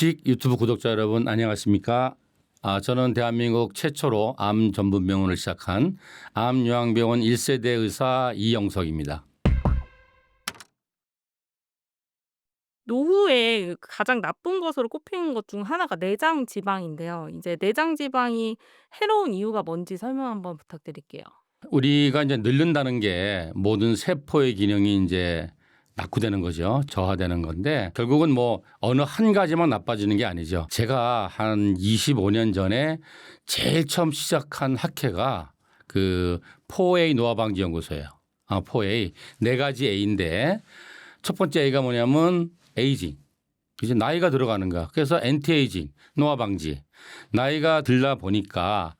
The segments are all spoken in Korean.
주식 유튜브 구독자 여러분 안녕하십니까? 저는 대한민국 최초로 암 전문 병원을 시작한 암요양병원 1세대 의사 이영석입니다. 노후에 가장 나쁜 것으로 꼽히는 것 중 하나가 내장 지방인데요. 이제 내장 지방이 해로운 이유가 뭔지 설명 한번 부탁드릴게요. 우리가 이제 늙는다는 게 모든 세포의 기능이 이제 낙후되는 거죠. 저하되는 건데 결국은 뭐 어느 한 가지만 나빠지는 게 아니죠. 제가 한 25년 전에 제일 처음 시작한 학회가 그 4A 노화방지 연구소예요. 4A 네 가지 A인데 첫 번째 A가 뭐냐면 에이징. 이제 나이가 들어가는 거야. 그래서 엔티에이징, 노화 방지. 나이가 들다 보니까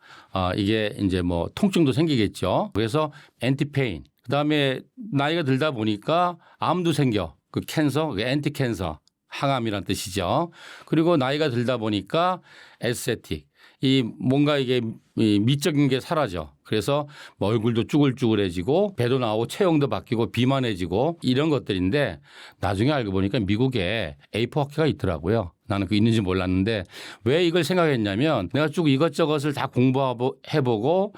이게 이제 뭐 통증도 생기겠죠. 그래서 엔티페인. 그다음에 나이가 들다 보니까 암도 생겨. 그 캔서, 그 엔티캔서. 항암이란 뜻이죠. 그리고 나이가 들다 보니까 에스테틱. 이 뭔가 이게 미적인 게 사라져. 그래서 뭐 얼굴도 쭈글쭈글해지고 배도 나오고 체형도 바뀌고 비만해지고 이런 것들인데 나중에 알고 보니까 미국에 A4 학회가 있더라고요. 나는 그 있는지 몰랐는데 왜 이걸 생각했냐면 내가 쭉 이것저것을 다 공부해보고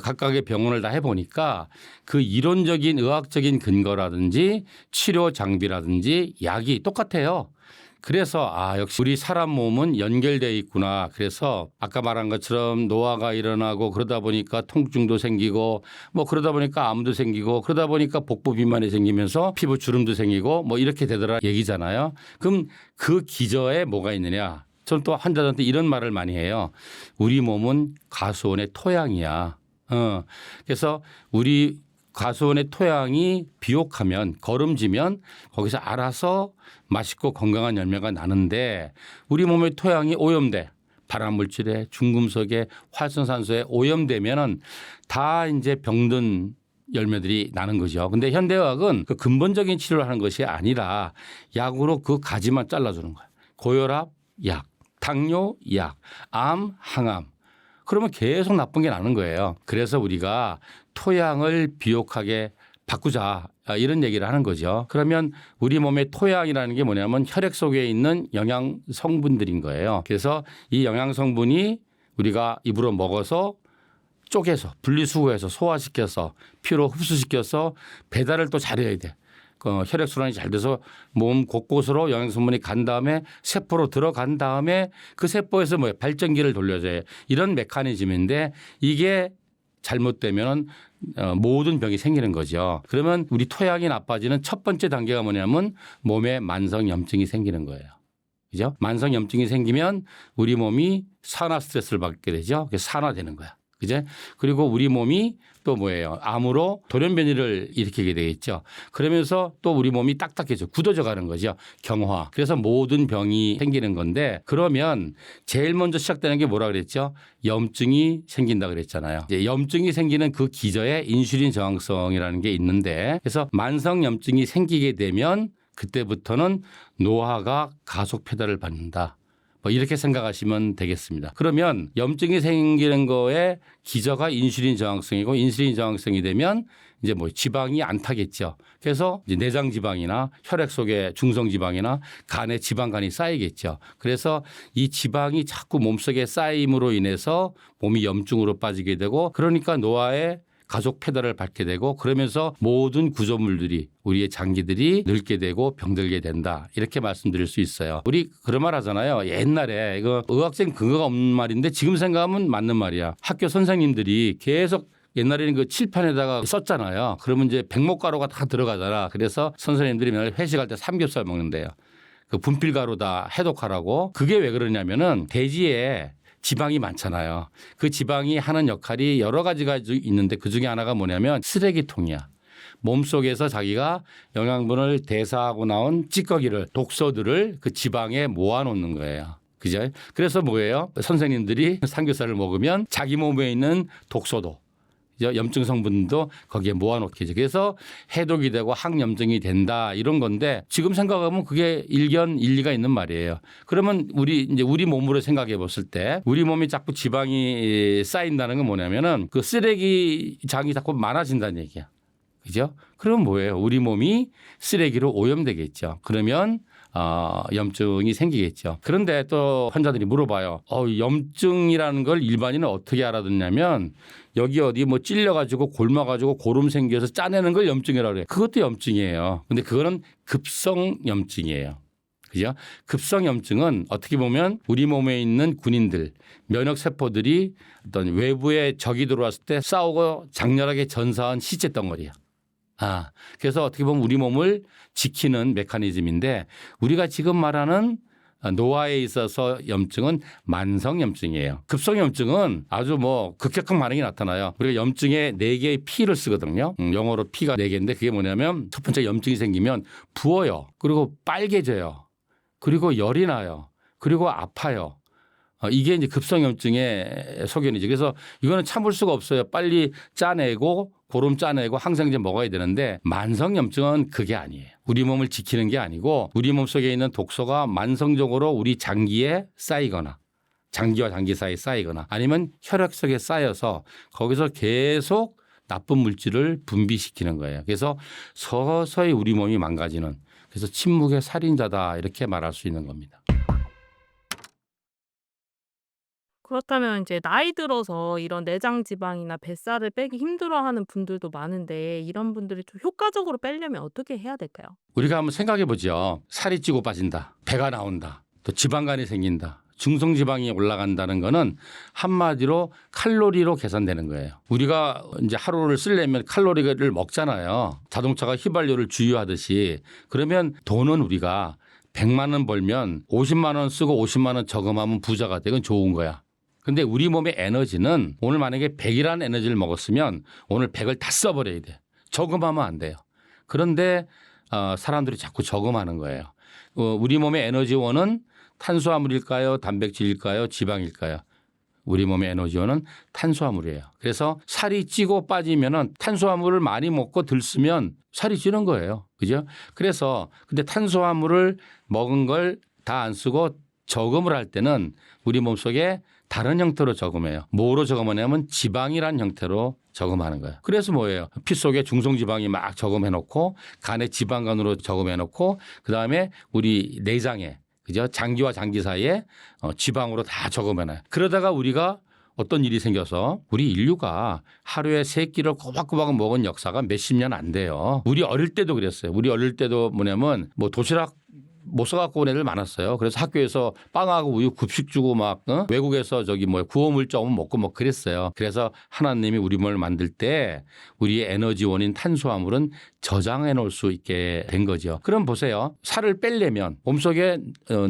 각각의 병원을 다 해보니까 그 이론적인 의학적인 근거라든지 치료 장비라든지 약이 똑같아요. 그래서 역시 우리 사람 몸은 연결되어 있구나. 그래서 아까 말한 것처럼 노화가 일어나고 그러다 보니까 통증도 생기고 뭐 그러다 보니까 암도 생기고 그러다 보니까 복부 비만이 생기면서 피부 주름도 생기고 뭐 이렇게 되더라 얘기잖아요. 그럼 그 기저에 뭐가 있느냐. 저는 또 환자들한테 이런 말을 많이 해요. 우리 몸은 가수원의 토양이야. 그래서 우리 가수원의 토양이 비옥하면 거름지면 거기서 알아서 맛있고 건강한 열매가 나는데 우리 몸의 토양이 오염돼 발암물질에 중금속에 활성산소에 오염되면은 다 이제 병든 열매들이 나는 거죠. 근데 현대의학은 그 근본적인 치료를 하는 것이 아니라 약으로 그 가지만 잘라주는 거예요. 고혈압 약, 당뇨 약, 암, 항암. 그러면 계속 나쁜 게 나는 거예요. 그래서 우리가 토양을 비옥하게 바꾸자 이런 얘기를 하는 거죠. 그러면 우리 몸의 토양이라는 게 뭐냐면 혈액 속에 있는 영양 성분들인 거예요. 그래서 이 영양 성분이 우리가 입으로 먹어서 쪼개서 분리수거해서 소화시켜서 피로 흡수시켜서 배달을 또 잘해야 돼. 혈액순환이 잘 돼서 몸 곳곳으로 영양성분이 간 다음에 세포로 들어간 다음에 그 세포에서 발전기를 돌려줘요. 이런 메커니즘인데 이게 잘못되면 모든 병이 생기는 거죠. 그러면 우리 토양이 나빠지는 첫 번째 단계가 뭐냐면 몸에 만성염증이 생기는 거예요. 그죠? 만성염증이 생기면 우리 몸이 산화 스트레스를 받게 되죠. 그래서 산화되는 거야. 그죠? 그리고 우리 몸이 또 뭐예요? 암으로 돌연변이를 일으키게 되겠죠. 그러면서 또 우리 몸이 딱딱해져 굳어져 가는 거죠. 경화. 그래서 모든 병이 생기는 건데 그러면 제일 먼저 시작되는 게 뭐라 그랬죠? 염증이 생긴다 그랬잖아요. 이제 염증이 생기는 그 기저에 인슐린 저항성이라는 게 있는데 그래서 만성 염증이 생기게 되면 그때부터는 노화가 가속 페달을 받는다. 뭐 이렇게 생각하시면 되겠습니다. 그러면 염증이 생기는 거에 기저가 인슐린 저항성이고 인슐린 저항성이 되면 이제 뭐 지방이 안 타겠죠. 그래서 이제 내장 지방이나 혈액 속에 중성 지방이나 간에 지방간이 쌓이겠죠. 그래서 이 지방이 자꾸 몸속에 쌓임으로 인해서 몸이 염증으로 빠지게 되고 그러니까 노화에 가속 페달을 밟게 되고 그러면서 모든 구조물들이 우리의 장기들이 늙게 되고 병들게 된다. 이렇게 말씀드릴 수 있어요. 우리 그런 말 하잖아요. 옛날에 이거 의학적 근거가 없는 말인데 지금 생각하면 맞는 말이야. 학교 선생님들이 계속 옛날에는 그 칠판에다가 썼잖아요. 그러면 이제 백목가루가 다 들어가잖아. 그래서 선생님들이 맨날 회식할 때 삼겹살 먹는데요. 그 분필가루다 해독하라고. 그게 왜 그러냐면은 돼지에 지방이 많잖아요. 그 지방이 하는 역할이 여러 가지가 있는데 그중에 하나가 뭐냐면 쓰레기통이야. 몸속에서 자기가 영양분을 대사하고 나온 찌꺼기를 독소들을 그 지방에 모아놓는 거예요. 그죠? 그래서 뭐예요? 선생님들이 삼겹살을 먹으면 자기 몸에 있는 독소도 염증 성분도 거기에 모아놓겠죠. 그래서 해독이 되고 항염증이 된다 이런 건데 지금 생각하면 그게 일리가 있는 말이에요. 그러면 우리 몸으로 생각해 봤을 때 우리 몸이 자꾸 지방이 쌓인다는 건 뭐냐면은 그 쓰레기장이 자꾸 많아진다는 얘기야. 그죠? 그러면 뭐예요? 우리 몸이 쓰레기로 오염되겠죠. 그러면 염증이 생기겠죠. 그런데 또 환자들이 물어봐요. 염증이라는 걸 일반인은 어떻게 알아듣냐면 여기 어디 뭐 찔려가지고 곪아가지고 고름 생겨서 짜내는 걸 염증이라고 그래요. 그것도 염증이에요. 근데 그거는 급성 염증이에요. 그죠? 급성 염증은 어떻게 보면 우리 몸에 있는 군인들, 면역 세포들이 어떤 외부의 적이 들어왔을 때 싸우고 장렬하게 전사한 시체 덩어리야. 그래서 어떻게 보면 우리 몸을 지키는 메커니즘인데 우리가 지금 말하는 노화에 있어서 염증은 만성 염증이에요. 급성 염증은 아주 뭐 급격한 반응이 나타나요. 우리가 염증에 4개의 P를 쓰거든요. 영어로 P가 4개인데 그게 뭐냐면 첫 번째 염증이 생기면 부어요. 그리고 빨개져요. 그리고 열이 나요. 그리고 아파요. 이게 이제 급성염증의 소견이죠. 그래서 이거는 참을 수가 없어요. 빨리 짜내고 고름 짜내고 항생제 먹어야 되는데 만성염증은 그게 아니에요. 우리 몸을 지키는 게 아니고 우리 몸 속에 있는 독소가 만성적으로 우리 장기에 쌓이거나 장기와 장기 사이에 쌓이거나 아니면 혈액 속에 쌓여서 거기서 계속 나쁜 물질을 분비시키는 거예요. 그래서 서서히 우리 몸이 망가지는 그래서 침묵의 살인자다 이렇게 말할 수 있는 겁니다. 그렇다면 이제 나이 들어서 이런 내장 지방이나 뱃살을 빼기 힘들어하는 분들도 많은데 이런 분들이 좀 효과적으로 빼려면 어떻게 해야 될까요? 우리가 한번 생각해 보죠. 살이 찌고 빠진다. 배가 나온다. 또 지방간이 생긴다. 중성지방이 올라간다는 거는 한마디로 칼로리로 계산되는 거예요. 우리가 이제 하루를 쓰려면 칼로리를 먹잖아요. 자동차가 휘발유를 주유하듯이. 그러면 돈은 우리가 100만 원 벌면 50만 원 쓰고 50만 원 저금하면 부자가 되건 좋은 거야. 근데 우리 몸의 에너지는 오늘 만약에 100이라는 에너지를 먹었으면 오늘 100을 다 써버려야 돼. 저금하면 안 돼요. 그런데 사람들이 자꾸 저금하는 거예요. 우리 몸의 에너지원은 탄수화물일까요? 단백질일까요? 지방일까요? 우리 몸의 에너지원은 탄수화물이에요. 그래서 살이 찌고 빠지면은 탄수화물을 많이 먹고 들쓰면 살이 찌는 거예요. 그죠? 그래서 근데 탄수화물을 먹은 걸 다 안 쓰고 저금을 할 때는 우리 몸 속에 다른 형태로 저금해요. 뭐로 저금하냐면 지방이란 형태로 저금하는 거예요. 그래서 뭐예요? 피 속에 중성지방이 막 저금해 놓고 간에 지방간으로 저금해 놓고 그다음에 우리 내장에 그죠? 장기와 장기 사이에 지방으로 다 저금해놔요. 그러다가 우리가 어떤 일이 생겨서 우리 인류가 하루에 3끼를 꼬박꼬박 먹은 역사가 몇십 년 안 돼요. 우리 어릴 때도 그랬어요. 우리 어릴 때도 뭐냐면 뭐 도시락 못 써갖고 온 애들 많았어요. 그래서 학교에서 빵하고 우유 급식 주고 막 외국에서 저기 뭐 구호물자 먹고 뭐 그랬어요. 그래서 하나님이 우리 몸을 만들 때 우리의 에너지원인 탄수화물은 저장해 놓을 수 있게 된 거죠. 그럼 보세요. 살을 빼려면 몸속에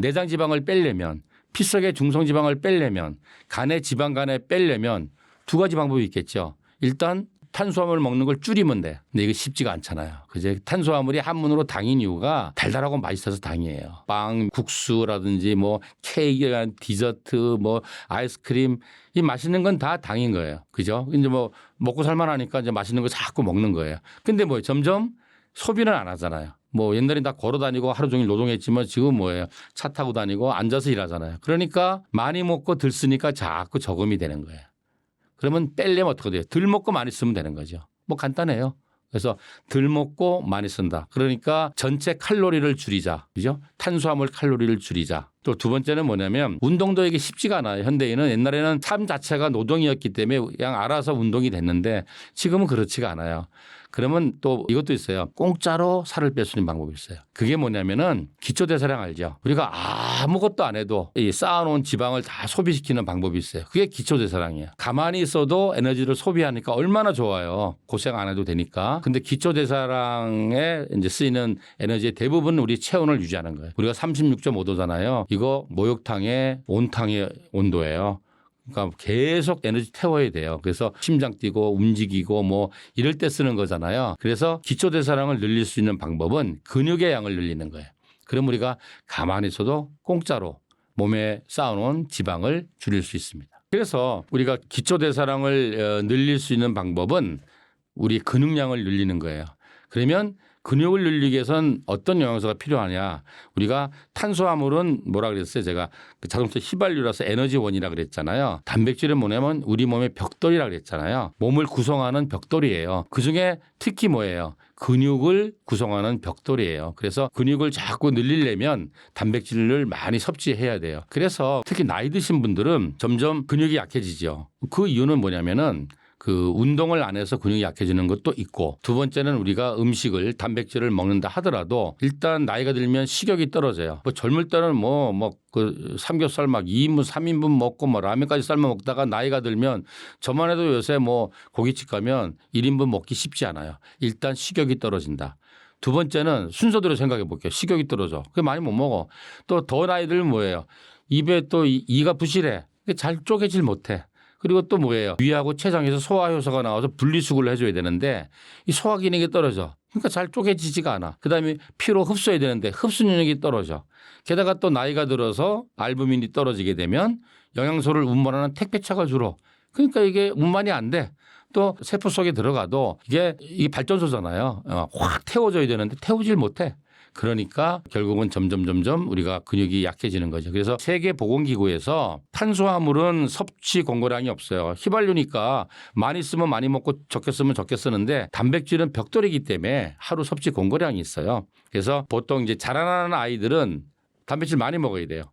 내장 지방을 빼려면 피 속에 중성 지방을 빼려면 간의 지방간에 빼려면 2가지 방법이 있겠죠. 일단 탄수화물 먹는 걸 줄이면 돼. 근데 이거 쉽지가 않잖아요. 그죠? 탄수화물이 한문으로 당인 이유가 달달하고 맛있어서 당이에요. 빵, 국수라든지 뭐 케이크, 디저트, 뭐 아이스크림 이 맛있는 건 다 당인 거예요. 그죠? 이제 뭐 먹고 살만하니까 이제 맛있는 거 자꾸 먹는 거예요. 근데 뭐 점점 소비는 안 하잖아요. 뭐 옛날엔 다 걸어 다니고 하루 종일 노동했지만 지금 뭐예요? 차 타고 다니고 앉아서 일하잖아요. 그러니까 많이 먹고 들쓰니까 자꾸 저금이 되는 거예요. 그러면 빼려면 어떻게 돼요? 덜 먹고 많이 쓰면 되는 거죠. 뭐 간단해요. 그래서 덜 먹고 많이 쓴다. 그러니까 전체 칼로리를 줄이자. 그죠? 탄수화물 칼로리를 줄이자. 또 2번째는 뭐냐면 운동도 이게 쉽지가 않아요. 현대인은 옛날에는 삶 자체가 노동이었기 때문에 그냥 알아서 운동이 됐는데 지금은 그렇지가 않아요. 그러면 또 이것도 있어요. 공짜로 살을 뺄 수 있는 방법이 있어요. 그게 뭐냐면은 기초대사량 알죠? 우리가 아무것도 안 해도 이 쌓아놓은 지방을 다 소비시키는 방법이 있어요. 그게 기초대사량이에요. 가만히 있어도 에너지를 소비하니까 얼마나 좋아요. 고생 안 해도 되니까. 근데 기초대사량에 이제 쓰이는 에너지의 대부분은 우리 체온을 유지하는 거예요. 우리가 36.5도잖아요. 이거 목욕탕의 온탕의 온도예요. 그러니까 계속 에너지 태워야 돼요. 그래서 심장 뛰고 움직이고 뭐 이럴 때 쓰는 거잖아요. 그래서 기초대사량을 늘릴 수 있는 방법은 근육의 양을 늘리는 거예요. 그럼 우리가 가만히 있어도 공짜로 몸에 쌓아놓은 지방을 줄일 수 있습니다. 그래서 우리가 기초대사량을 늘릴 수 있는 방법은 우리 근육량을 늘리는 거예요. 그러면 근육을 늘리기 위해선 어떤 영양소가 필요하냐. 우리가 탄수화물은 뭐라 그랬어요? 제가 그 자동차 휘발유라서 에너지원이라 그랬잖아요. 단백질은 뭐냐면 우리 몸의 벽돌이라 그랬잖아요. 몸을 구성하는 벽돌이에요. 그중에 특히 뭐예요? 근육을 구성하는 벽돌이에요. 그래서 근육을 자꾸 늘리려면 단백질을 많이 섭취해야 돼요. 그래서 특히 나이 드신 분들은 점점 근육이 약해지죠. 그 이유는 뭐냐면은 그 운동을 안 해서 근육이 약해지는 것도 있고, 두 번째는 우리가 음식을 단백질을 먹는다 하더라도 일단 나이가 들면 식욕이 떨어져요. 뭐 젊을 때는 그 삼겹살 막 2인분 3인분 먹고 뭐 라면까지 삶아 먹다가 나이가 들면 저만 해도 요새 뭐 고깃집 가면 1인분 먹기 쉽지 않아요. 일단 식욕이 떨어진다. 두 번째는 순서대로 생각해 볼게요. 식욕이 떨어져. 그게 많이 못 먹어. 또 더 나이 들면 뭐예요? 입에 또 이가 부실해. 잘 쪼개질 못해. 그리고 또 뭐예요? 위하고 췌장에서 소화 효소가 나와서 분리수거를 해줘야 되는데 이 소화 기능이 떨어져. 그러니까 잘 쪼개지지가 않아. 그다음에 피로 흡수해야 되는데 흡수 능력이 떨어져. 게다가 또 나이가 들어서 알부민이 떨어지게 되면 영양소를 운반하는 택배차가 줄어. 그러니까 이게 운반이 안 돼. 또 세포 속에 들어가도 이게 발전소잖아요. 확 태워줘야 되는데 태우질 못해. 그러니까 결국은 점점 우리가 근육이 약해지는 거죠. 그래서 세계보건기구에서 탄수화물은 섭취 권고량이 없어요. 휘발유니까 많이 쓰면 많이 먹고 적게 쓰면 적게 쓰는데 단백질은 벽돌이기 때문에 하루 섭취 권고량이 있어요. 그래서 보통 이제 자라나는 아이들은 단백질 많이 먹어야 돼요.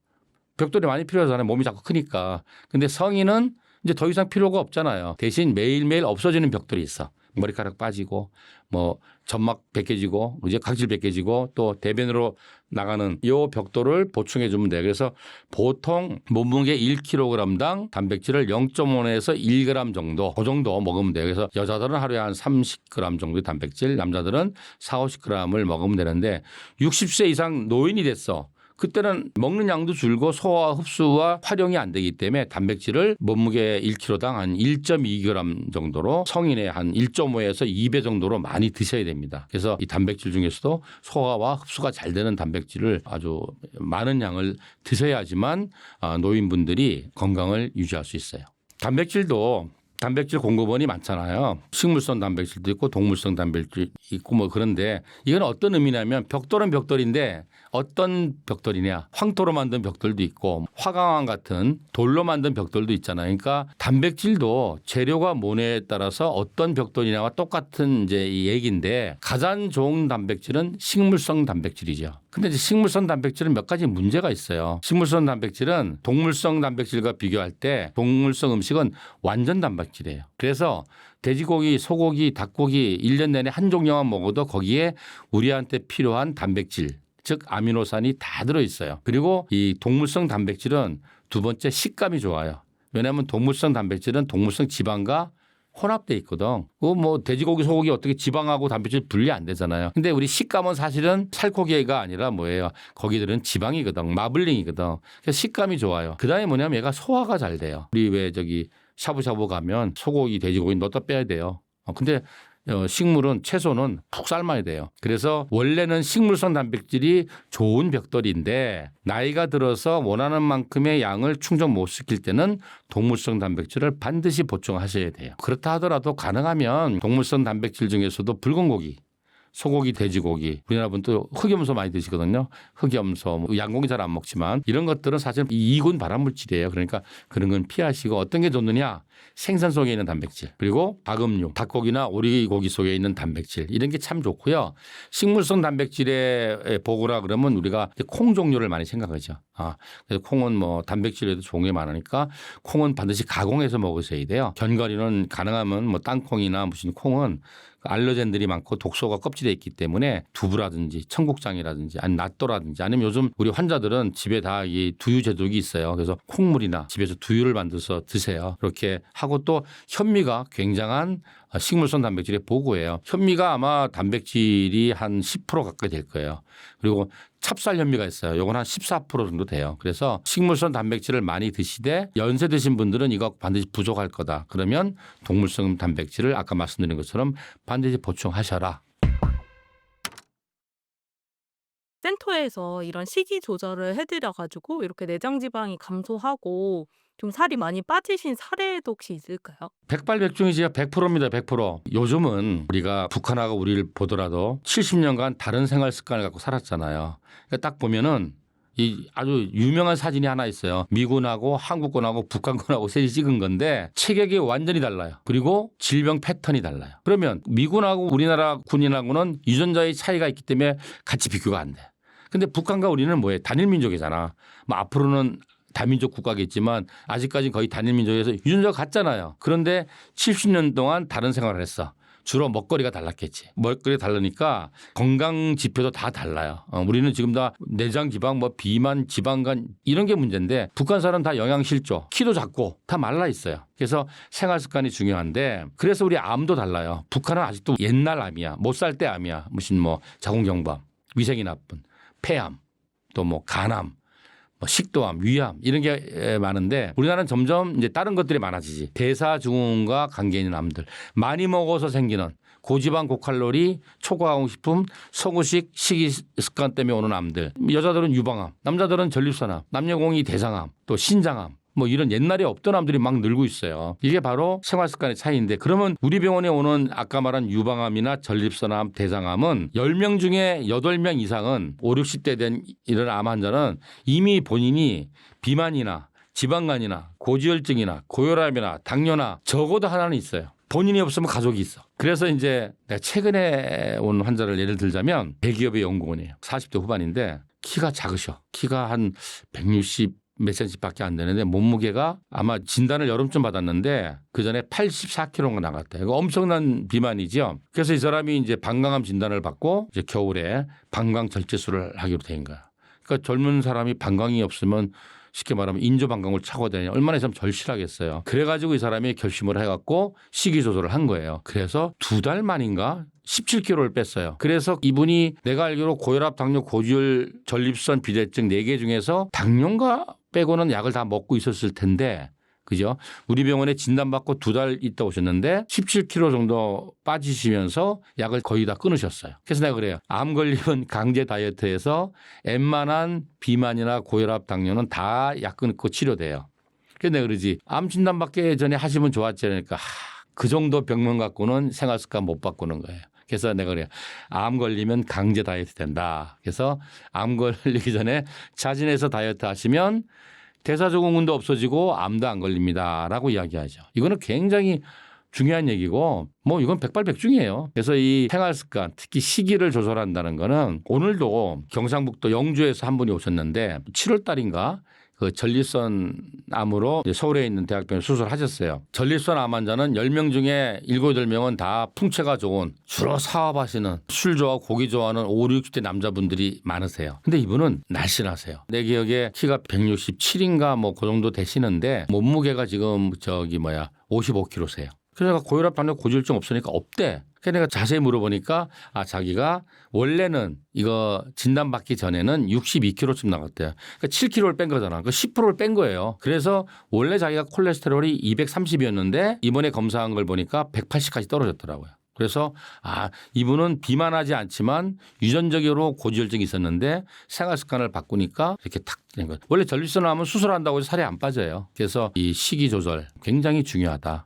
벽돌이 많이 필요하잖아요. 몸이 자꾸 크니까. 근데 성인은 이제 더 이상 필요가 없잖아요. 대신 매일매일 없어지는 벽돌이 있어. 머리카락 빠지고 뭐 점막 벗겨지고 이제 각질 벗겨지고 또 대변으로 나가는 이 벽돌을 보충해 주면 돼요. 그래서 보통 몸무게 1kg당 단백질을 0.5에서 1g 정도 그 정도 먹으면 돼요. 그래서 여자들은 하루에 한 30g 정도의 단백질, 남자들은 4, 50g을 먹으면 되는데 60세 이상 노인이 됐어. 그때는 먹는 양도 줄고 소화 흡수와 활용이 안 되기 때문에 단백질을 몸무게 1kg당 한 1.2g 정도로 성인의 한 1.5에서 2배 정도로 많이 드셔야 됩니다. 그래서 이 단백질 중에서도 소화와 흡수가 잘 되는 단백질을 아주 많은 양을 드셔야지만 노인분들이 건강을 유지할 수 있어요. 단백질도 단백질 공급원이 많잖아요. 식물성 단백질도 있고 동물성 단백질 있고 뭐 그런데 이건 어떤 의미냐면 벽돌은 벽돌인데 어떤 벽돌이냐. 황토로 만든 벽돌도 있고 화강암 같은 돌로 만든 벽돌도 있잖아요. 그러니까 단백질도 재료가 뭐냐에 따라서 어떤 벽돌이냐와 똑같은 이제 이 얘기인데 가장 좋은 단백질은 식물성 단백질이죠. 근데 이제 식물성 단백질은 몇 가지 문제가 있어요. 식물성 단백질은 동물성 단백질과 비교할 때 동물성 음식은 완전 단백질이에요. 그래서 돼지고기, 소고기, 닭고기 1년 내내 한 종류만 먹어도 거기에 우리한테 필요한 단백질, 즉 아미노산이 다 들어있어요. 그리고 이 동물성 단백질은 두 번째 식감이 좋아요. 왜냐하면 동물성 단백질은 동물성 지방과 혼합돼 있거든. 뭐 돼지고기, 소고기 어떻게 지방하고 단백질 분리 안 되잖아요. 근데 우리 식감은 사실은 살코기가 아니라 뭐예요? 거기들은 지방이거든. 마블링이거든. 그래서 식감이 좋아요. 그다음에 뭐냐면 얘가 소화가 잘 돼요. 우리 왜 저기 샤브샤브 가면 소고기, 돼지고기 넣었다 빼야 돼요. 근데 식물은 채소는 푹 삶아야 돼요. 그래서 원래는 식물성 단백질이 좋은 벽돌인데 나이가 들어서 원하는 만큼의 양을 충족 못 시킬 때는 동물성 단백질을 반드시 보충하셔야 돼요. 그렇다 하더라도 가능하면 동물성 단백질 중에서도 붉은 고기, 소고기, 돼지고기, 우리나라 분도 흑염소 많이 드시거든요. 흑염소, 뭐 양고기 잘 안 먹지만 이런 것들은 사실 이군 발암물질이에요. 그러니까 그런 건 피하시고 어떤 게 좋느냐? 생선 속에 있는 단백질, 그리고 박음류, 닭고기나 오리고기 속에 있는 단백질 이런 게 참 좋고요. 식물성 단백질의 보고라 그러면 우리가 콩 종류를 많이 생각하죠. 그래서 콩은 뭐 단백질에도 종류가 많으니까 콩은 반드시 가공해서 먹으셔야 돼요. 견과류는 가능하면 뭐 땅콩이나 무슨 콩은 알러젠들이 많고 독소가 껍질에 있기 때문에 두부라든지 청국장이라든지 아니면 낫또라든지 아니면 요즘 우리 환자들은 집에 다 이 두유 제조기 있어요. 그래서 콩물이나 집에서 두유를 만들어서 드세요. 그렇게 하고 또 현미가 굉장한 식물성 단백질의 보고예요. 현미가 아마 단백질이 한 10% 가까이 될 거예요. 그리고 찹쌀 현미가 있어요. 요건 한 14% 정도 돼요. 그래서 식물성 단백질을 많이 드시되 연세 드신 분들은 이거 반드시 부족할 거다. 그러면 동물성 단백질을 아까 말씀드린 것처럼 반드시 보충하셔라. 센터에서 이런 식이 조절을 해드려가지고 이렇게 내장 지방이 감소하고 좀 살이 많이 빠지신 사례도 혹시 있을까요? 백발백중이지요. 100%입니다. 100%. 요즘은 우리가 북한하고 우리를 보더라도 70년간 다른 생활 습관을 갖고 살았잖아요. 그러니까 딱 보면은 이 아주 유명한 사진이 하나 있어요. 미군하고 한국군하고 북한군하고 셋이 찍은 건데 체격이 완전히 달라요. 그리고 질병 패턴이 달라요. 그러면 미군하고 우리나라 군인하고는 유전자의 차이가 있기 때문에 같이 비교가 안 돼. 근데 북한과 우리는 뭐예요? 단일 민족이잖아. 뭐 앞으로는 다민족 국가겠지만 아직까지 거의 단일 민족에서 유전자가 같잖아요. 그런데 70년 동안 다른 생활을 했어. 주로 먹거리가 달랐겠지. 먹거리가 다르니까 건강 지표도 다 달라요. 우리는 지금 다 내장 지방, 뭐 비만, 지방간 이런 게 문제인데 북한 사람은 다 영양실조, 키도 작고 다 말라 있어요. 그래서 생활 습관이 중요한데 그래서 우리 암도 달라요. 북한은 아직도 옛날 암이야. 못 살 때 암이야. 무슨 뭐 자궁경부암, 위생이 나쁜, 폐암, 또 뭐 간암. 뭐 식도암, 위암 이런 게 많은데 우리나라는 점점 이제 다른 것들이 많아지지. 대사증후군과 관계 있는 암들. 많이 먹어서 생기는 고지방 고칼로리 초과가공식품 서구식 식이 습관 때문에 오는 암들. 여자들은 유방암, 남자들은 전립선암, 남녀공이 대장암, 또 신장암. 뭐 이런 옛날에 없던 암들이 막 늘고 있어요. 이게 바로 생활 습관의 차이인데 그러면 우리 병원에 오는 아까 말한 유방암이나 전립선암, 대장암은 10명 중에 8명 이상은 5, 60대 된 이런 암 환자는 이미 본인이 비만이나 지방간이나 고지혈증이나 고혈압이나 당뇨나 적어도 하나는 있어요. 본인이 없으면 가족이 있어. 그래서 이제 내가 최근에 온 환자를 예를 들자면 대기업의 연구원이에요. 40대 후반인데 키가 작으셔. 키가 한 160 몇 cm밖에 안 되는데 몸무게가 아마 진단을 여름쯤 받았는데 그 전에 84kg가 나갔다. 이거 엄청난 비만이죠. 그래서 이 사람이 이제 방광암 진단을 받고 이제 겨울에 방광 절제술을 하기로 된 거야. 그러니까 젊은 사람이 방광이 없으면 쉽게 말하면 인조 방광을 차고 다니냐 얼마나 있으면 절실하겠어요. 그래가지고 이 사람이 결심을 해갖고 식이 조절을 한 거예요. 그래서 2달 만인가 17kg를 뺐어요. 그래서 이분이 내가 알기로 고혈압, 당뇨, 고지혈, 전립선, 비대증 4개 중에서 당뇨가 빼고는 약을 다 먹고 있었을 텐데 그죠? 우리 병원에 진단받고 2달 있다 오셨는데 17kg 정도 빠지시면서 약을 거의 다 끊으셨어요. 그래서 내가 그래요. 암 걸리면 강제 다이어트에서 웬만한 비만이나 고혈압, 당뇨는 다 약 끊고 치료돼요. 그래서 내가 그러지. 암 진단받기 전에 하시면 좋았지. 그러니까 그 정도 병명 갖고는 생활 습관 못 바꾸는 거예요. 그래서 내가 그래요. 암 걸리면 강제 다이어트 된다. 그래서 암 걸리기 전에 자진해서 다이어트 하시면 대사증후군도 없어지고 암도 안 걸립니다라고 이야기하죠. 이거는 굉장히 중요한 얘기고 뭐 이건 백발백중이에요. 그래서 이 생활 습관 특히 식이를 조절한다는 거는 오늘도 경상북도 영주에서 한 분이 오셨는데 7월 달인가 그 전립선 암으로 서울에 있는 대학병원에 수술하셨어요. 전립선 암 환자는 10명 중에 7, 8명은 다 풍채가 좋은 주로 사업하시는 술 좋아하고 고기 좋아하는 5, 60대 남자분들이 많으세요. 근데 이분은 날씬하세요. 내 기억에 키가 167인가 뭐 그 정도 되시는데 몸무게가 지금 55kg세요. 그래서 고혈압, 당뇨, 고지혈증 없으니까 없대. 그래서 내가 자세히 물어보니까 자기가 원래는 이거 진단받기 전에는 62kg쯤 나갔대요. 그러니까 7kg를 뺀 거잖아. 그 10%를 뺀 거예요. 그래서 원래 자기가 콜레스테롤이 230이었는데 이번에 검사한 걸 보니까 180까지 떨어졌더라고요. 그래서 이분은 비만하지 않지만 유전적으로 고지혈증이 있었는데 생활 습관을 바꾸니까 이렇게 탁 된 거예요. 원래 전립선 암은 수술한다고 해서 살이 안 빠져요. 그래서 이 식이 조절 굉장히 중요하다.